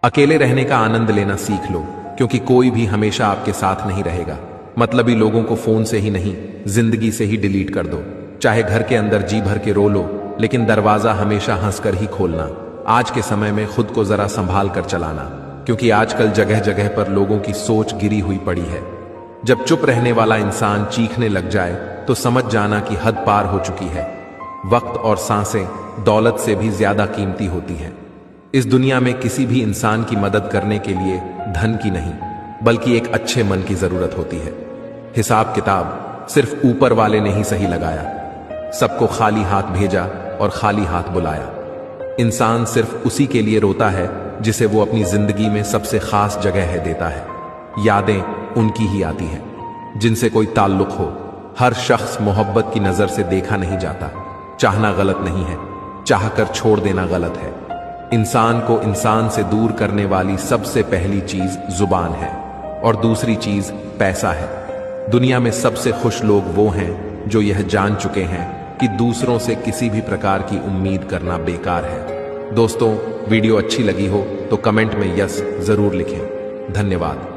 अकेले रहने का आनंद लेना सीख लो, क्योंकि कोई भी हमेशा आपके साथ नहीं रहेगा। मतलबी लोगों को फोन से ही नहीं, जिंदगी से ही डिलीट कर दो। चाहे घर के अंदर जी भर के रो लो, लेकिन दरवाजा हमेशा हंसकर ही खोलना। आज के समय में खुद को जरा संभाल कर चलाना, क्योंकि आजकल जगह जगह पर लोगों की सोच गिरी हुई पड़ी है। जब चुप रहने वाला इंसान चीखने लग जाए तो समझ जाना कि हद पार हो चुकी है। वक्त और सांसें दौलत से भी ज्यादा कीमती होती हैं। इस दुनिया में किसी भी इंसान की मदद करने के लिए धन की नहीं, बल्कि एक अच्छे मन की जरूरत होती है। हिसाब किताब सिर्फ ऊपर वाले ने ही सही लगाया। सबको खाली हाथ भेजा और खाली हाथ बुलाया। इंसान सिर्फ उसी के लिए रोता है जिसे वो अपनी जिंदगी में सबसे खास जगह है देता है। यादें उनकी ही आती हैं जिनसे कोई ताल्लुक हो। हर शख्स मोहब्बत की नजर से देखा नहीं जाता। चाहना गलत नहीं है, चाहकर छोड़ देना गलत है। इंसान को इंसान से दूर करने वाली सबसे पहली चीज जुबान है और दूसरी चीज पैसा है। दुनिया में सबसे खुश लोग वो हैं जो यह जान चुके हैं कि दूसरों से किसी भी प्रकार की उम्मीद करना बेकार है। दोस्तों, वीडियो अच्छी लगी हो तो कमेंट में यस जरूर लिखें। धन्यवाद।